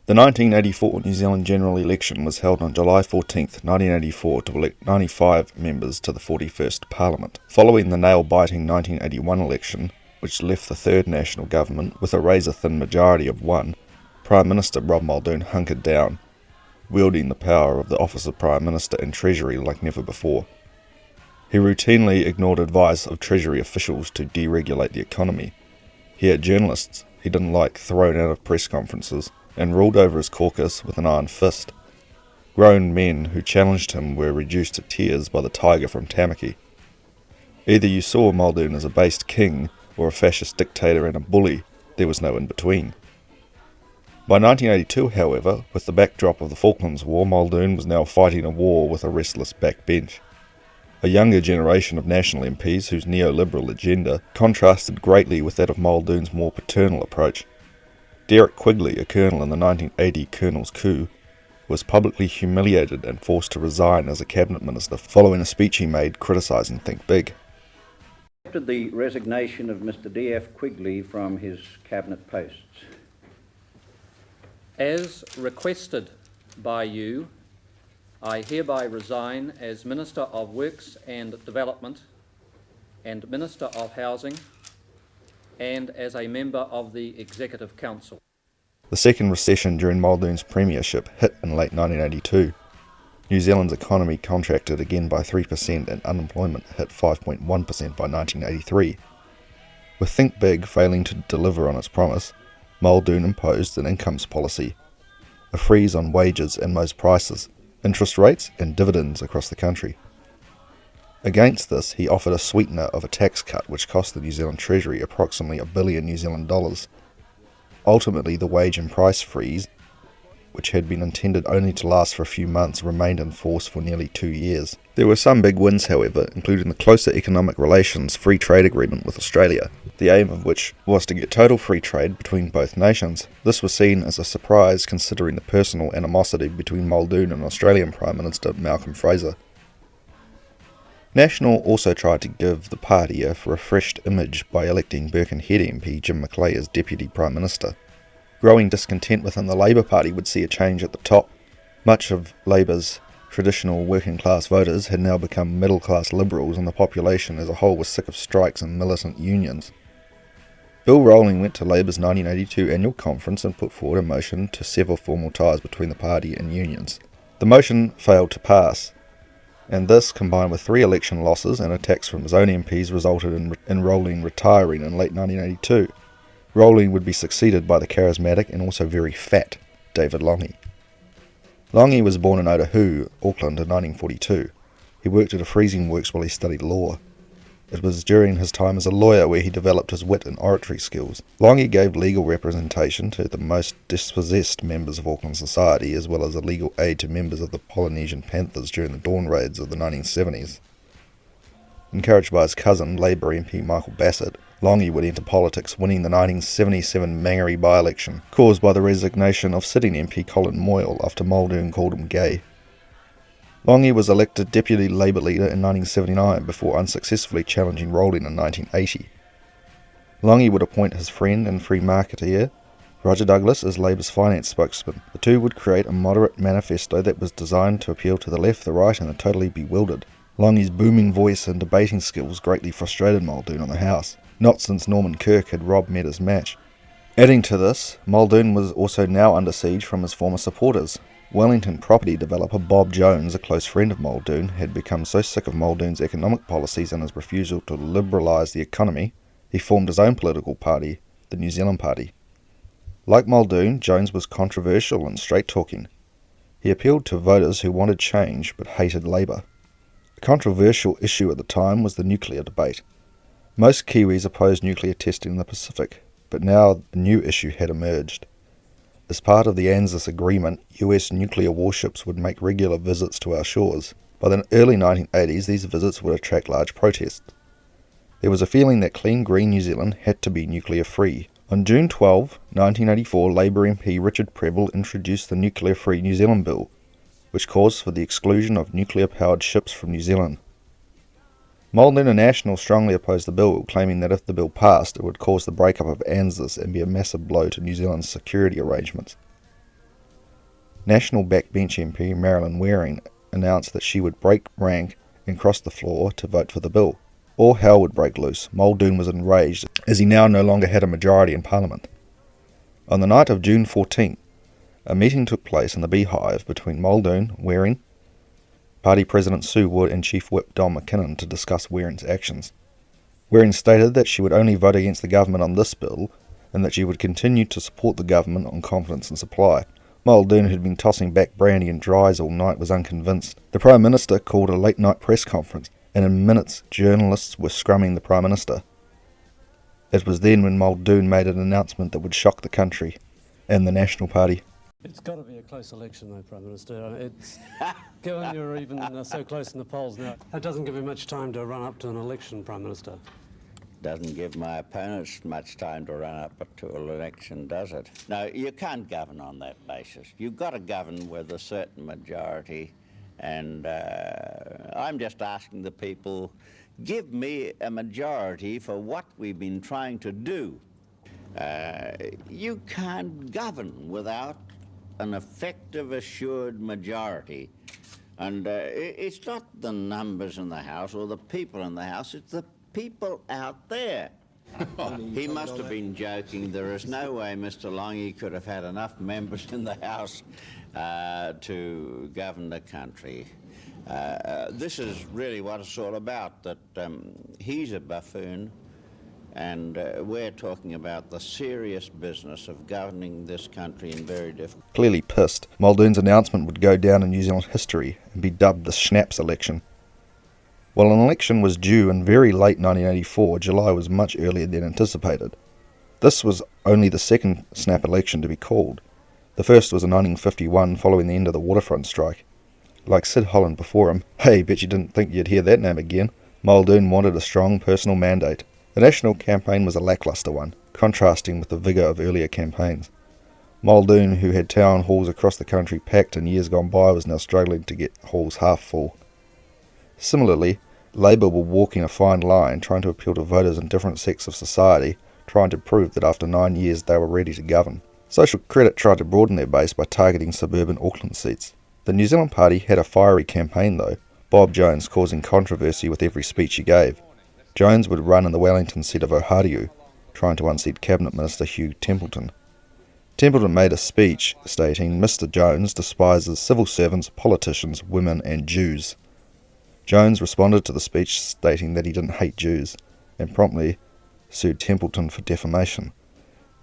The 1984 New Zealand general election was held on July 14, 1984 to elect 95 members to the 41st Parliament. Following the nail-biting 1981 election, which left the third national government with a razor-thin majority of one, Prime Minister Rob Muldoon hunkered down, wielding the power of the office of Prime Minister and Treasury like never before. He routinely ignored advice of Treasury officials to deregulate the economy. He had journalists he didn't like thrown out of press conferences, and ruled over his caucus with an iron fist. Grown men who challenged him were reduced to tears by the tiger from Tamaki. Either you saw Muldoon as a based king or a fascist dictator and a bully. There was no in between. By 1982, however, with the backdrop of the Falklands War, Muldoon was now fighting a war with a restless backbench. A younger generation of national MPs whose neoliberal agenda contrasted greatly with that of Muldoon's more paternal approach. Derek Quigley, a colonel in the 1980 Colonel's coup, was publicly humiliated and forced to resign as a cabinet minister following a speech he made criticising Think Big. Accepted the resignation of Mr. D.F. Quigley from his cabinet posts. As requested by you, I hereby resign as Minister of Works and Development and Minister of Housing and as a member of the Executive Council. The second recession during Muldoon's premiership hit in late 1982. New Zealand's economy contracted again by 3% and unemployment hit 5.1% by 1983. With Think Big failing to deliver on its promise, Muldoon imposed an incomes policy, a freeze on wages and most prices, interest rates and dividends across the country. Against this, he offered a sweetener of a tax cut which cost the New Zealand Treasury approximately $1 billion New Zealand dollars. Ultimately, the wage and price freeze, which had been intended only to last for a few months, remained in force for nearly 2 years. There were some big wins, however, including the closer economic relations free trade agreement with Australia, the aim of which was to get total free trade between both nations. This was seen as a surprise considering the personal animosity between Muldoon and Australian Prime Minister Malcolm Fraser. National also tried to give the party a refreshed image by electing Birkenhead MP Jim Macleay as Deputy Prime Minister. Growing discontent within the Labour Party would see a change at the top. Much of Labour's traditional working-class voters had now become middle-class liberals, and the population as a whole was sick of strikes and militant unions. Bill Rowling went to Labour's 1982 annual conference and put forward a motion to sever formal ties between the party and unions. The motion failed to pass, and this, combined with 3 election losses and attacks from his own MPs, resulted in Rowling retiring in late 1982. Rowling would be succeeded by the charismatic and also very fat David Lange. Lange was born in Otahu, Auckland in 1942. He worked at a freezing works while he studied law. It was during his time as a lawyer where he developed his wit and oratory skills. Lange gave legal representation to the most dispossessed members of Auckland society, as well as a legal aid to members of the Polynesian Panthers during the dawn raids of the 1970s. Encouraged by his cousin, Labour MP Michael Bassett, Lange would enter politics, winning the 1977 Mangere by-election, caused by the resignation of sitting MP Colin Moyle after Muldoon called him gay. Lange was elected Deputy Labour Leader in 1979 before unsuccessfully challenging Rowling in 1980. Lange would appoint his friend and free marketeer, Roger Douglas, as Labour's finance spokesman. The two would create a moderate manifesto that was designed to appeal to the left, the right and the totally bewildered. Lange's booming voice and debating skills greatly frustrated Muldoon on the House, not since Norman Kirk had Rob met his match. Adding to this, Muldoon was also now under siege from his former supporters. Wellington property developer Bob Jones, a close friend of Muldoon, had become so sick of Muldoon's economic policies and his refusal to liberalise the economy, he formed his own political party, the New Zealand Party. Like Muldoon, Jones was controversial and straight-talking. He appealed to voters who wanted change but hated Labour. A controversial issue at the time was the nuclear debate. Most Kiwis opposed nuclear testing in the Pacific, but now a new issue had emerged. As part of the ANZUS agreement, US nuclear warships would make regular visits to our shores. By the early 1980s, these visits would attract large protests. There was a feeling that clean green New Zealand had to be nuclear-free. On June 12, 1984, Labour MP Richard Prebble introduced the Nuclear-Free New Zealand Bill, which calls for the exclusion of nuclear-powered ships from New Zealand. Muldoon and National strongly opposed the bill, claiming that if the bill passed, it would cause the breakup of ANZUS and be a massive blow to New Zealand's security arrangements. National backbench MP Marilyn Waring announced that she would break rank and cross the floor to vote for the bill. All hell would break loose. Muldoon was enraged as he now no longer had a majority in Parliament. On the night of June 14th, a meeting took place in the Beehive between Muldoon, Waring, Party President Sue Wood and Chief Whip Don McKinnon to discuss Waring's actions. Waring stated that she would only vote against the government on this bill and that she would continue to support the government on confidence and supply. Muldoon, who'd been tossing back brandy and dries all night, was unconvinced. The Prime Minister called a late-night press conference, and in minutes journalists were scrumming the Prime Minister. It was then when Muldoon made an announcement that would shock the country and the National Party. It's got to be a close election, though, Prime Minister. It's given you're even so close in the polls now. That doesn't give you much time to run up to an election, Prime Minister. Doesn't give my opponents much time to run up to an election, does it? No, you can't govern on that basis. You've got to govern with a certain majority, and I'm just asking the people, give me a majority for what we've been trying to do. You can't govern without an effective, assured majority. And it's not the numbers in the House or the people in the House, it's the people out there. He must have been joking. There is no way Mr. Longy could have had enough members in the House to govern the country. This is really what it's all about, that he's a buffoon, and we're talking about the serious business of governing this country in very difficult... Clearly pissed, Muldoon's announcement would go down in New Zealand history and be dubbed the Schnapps election. While an election was due in very late 1984, July was much earlier than anticipated. This was only the second snap election to be called. The first was in 1951, following the end of the waterfront strike. Like Sid Holland before him, hey, bet you didn't think you'd hear that name again, Muldoon wanted a strong personal mandate. The national campaign was a lacklustre one, contrasting with the vigour of earlier campaigns. Muldoon, who had town halls across the country packed in years gone by, was now struggling to get halls half full. Similarly, Labour were walking a fine line, trying to appeal to voters in different sects of society, trying to prove that after 9 years they were ready to govern. Social Credit tried to broaden their base by targeting suburban Auckland seats. The New Zealand Party had a fiery campaign though, Bob Jones causing controversy with every speech he gave. Jones would run in the Wellington seat of Ohariu, trying to unseat Cabinet Minister Hugh Templeton. Templeton made a speech stating Mr. Jones despises civil servants, politicians, women and Jews. Jones responded to the speech stating that he didn't hate Jews, and promptly sued Templeton for defamation.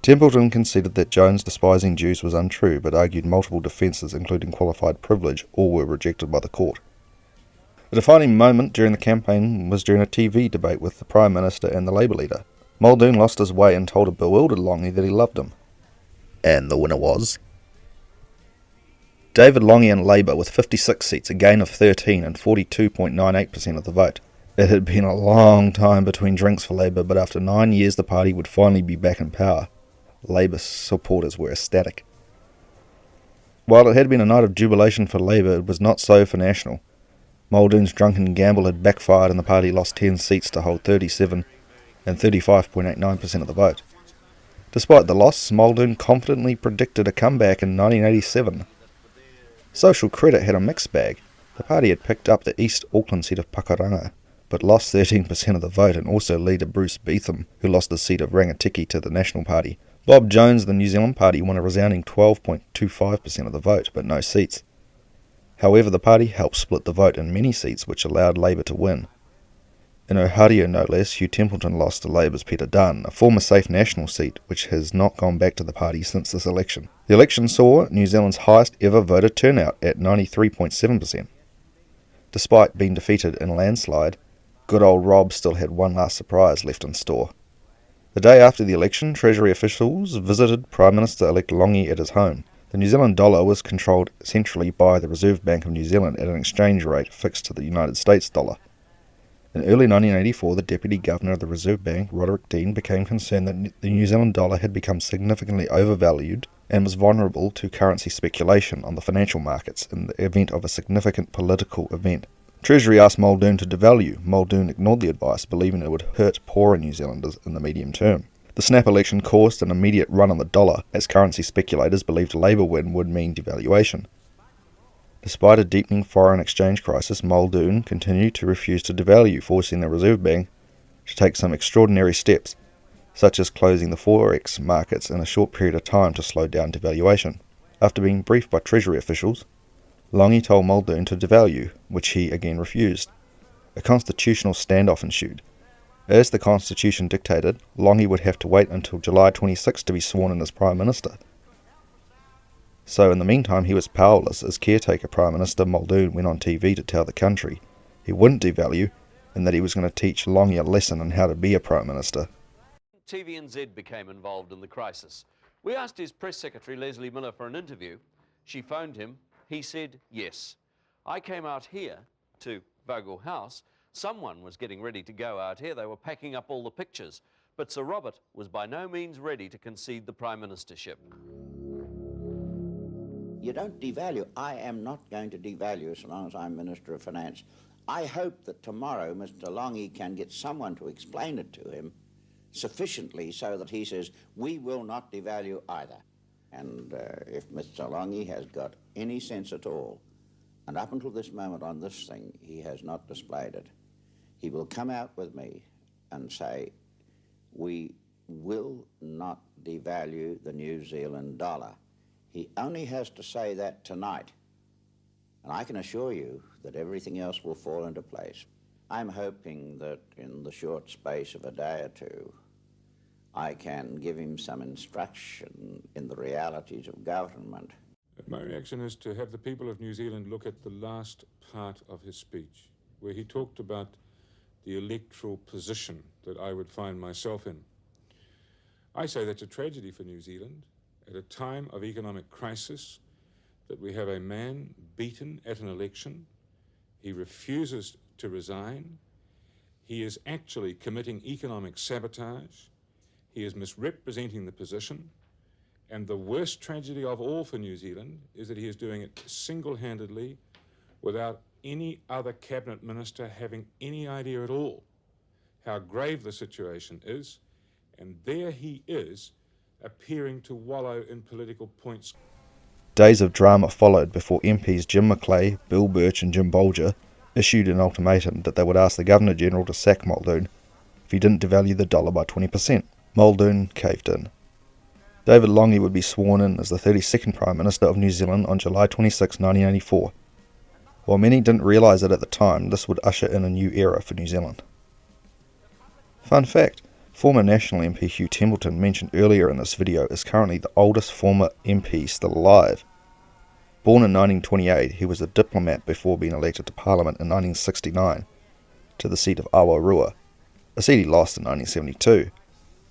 Templeton conceded that Jones despising Jews was untrue, but argued multiple defences, including qualified privilege, all were rejected by the court. The defining moment during the campaign was during a TV debate with the Prime Minister and the Labour leader. Muldoon lost his way and told a bewildered Longy that he loved him. And the winner was David Longy and Labour with 56 seats, a gain of 13 and 42.98% of the vote. It had been a long time between drinks for Labour, but after 9 years the party would finally be back in power. Labour supporters were ecstatic. While it had been a night of jubilation for Labour, it was not so for National. Muldoon's drunken gamble had backfired and the party lost 10 seats to hold 37 and 35.89% of the vote. Despite the loss, Muldoon confidently predicted a comeback in 1987. Social Credit had a mixed bag. The party had picked up the East Auckland seat of Pakuranga, but lost 13% of the vote, and also leader Bruce Beetham, who lost the seat of Rangatiki to the National Party. Bob Jones, the New Zealand Party, won a resounding 12.25% of the vote, but no seats. However, the party helped split the vote in many seats, which allowed Labour to win. In Ohio, no less, Hugh Templeton lost to Labour's Peter Dunn, a former safe National seat, which has not gone back to the party since this election. The election saw New Zealand's highest ever voter turnout at 93.7%. Despite being defeated in a landslide, good old Rob still had one last surprise left in store. The day after the election, Treasury officials visited Prime Minister-elect Longy at his home. The New Zealand dollar was controlled centrally by the Reserve Bank of New Zealand at an exchange rate fixed to the United States dollar. In early 1984, the Deputy Governor of the Reserve Bank, Roderick Dean, became concerned that the New Zealand dollar had become significantly overvalued and was vulnerable to currency speculation on the financial markets in the event of a significant political event. Treasury asked Muldoon to devalue. Muldoon ignored the advice, believing it would hurt poorer New Zealanders in the medium term. The snap election caused an immediate run on the dollar, as currency speculators believed a Labour win would mean devaluation. Despite a deepening foreign exchange crisis, Muldoon continued to refuse to devalue, forcing the Reserve Bank to take some extraordinary steps, such as closing the forex markets in a short period of time to slow down devaluation. After being briefed by Treasury officials, Longy told Muldoon to devalue, which he again refused. A constitutional standoff ensued. As the Constitution dictated, Longy would have to wait until July 26 to be sworn in as Prime Minister. So in the meantime he was powerless, as caretaker Prime Minister Muldoon went on TV to tell the country he wouldn't devalue and that he was going to teach Longy a lesson on how to be a Prime Minister. TVNZ became involved in the crisis. We asked his press secretary Leslie Miller for an interview. She phoned him. He said yes. I came out here to Vogel House. Someone was getting ready to go out here. They were packing up all the pictures. But Sir Robert was by no means ready to concede the Prime Ministership. You don't devalue. I am not going to devalue so long as I'm Minister of Finance. I hope that tomorrow Mr. Longy can get someone to explain it to him sufficiently so that he says, we will not devalue either. And if Mr. Longy has got any sense at all, and up until this moment on this thing, he has not displayed it, he will come out with me and say, we will not devalue the New Zealand dollar. He only has to say that tonight, and I can assure you that everything else will fall into place. I'm hoping that in the short space of a day or two, I can give him some instruction in the realities of government. My reaction is to have the people of New Zealand look at the last part of his speech, where he talked about the electoral position that I would find myself in. I say that's a tragedy for New Zealand at a time of economic crisis, that we have a man beaten at an election. He refuses to resign. He is actually committing economic sabotage. He is misrepresenting the position. And the worst tragedy of all for New Zealand is that he is doing it single-handedly without any other cabinet minister having any idea at all how grave the situation is. And there he is, appearing to wallow in political points. Days of drama followed before MPs Jim Macleay, Bill Birch and Jim Bolger issued an ultimatum that they would ask the Governor-General to sack Muldoon if he didn't devalue the dollar by 20%. Muldoon caved in. David Longy would be sworn in as the 32nd Prime Minister of New Zealand on July 26, 1984. While many didn't realise it at the time, this would usher in a new era for New Zealand. Fun fact, former National MP Hugh Templeton, mentioned earlier in this video, is currently the oldest former MP still alive. Born in 1928, he was a diplomat before being elected to Parliament in 1969 to the seat of Awarua, a seat he lost in 1972.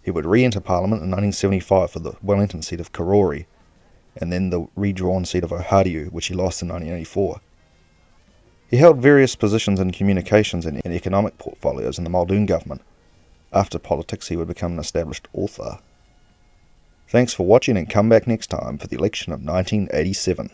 He would re-enter Parliament in 1975 for the Wellington seat of Karori, and then the redrawn seat of Ohariu, which he lost in 1984. He held various positions in communications and economic portfolios in the Muldoon government. After politics, he would become an established author. Thanks for watching, and come back next time for the election of 1987.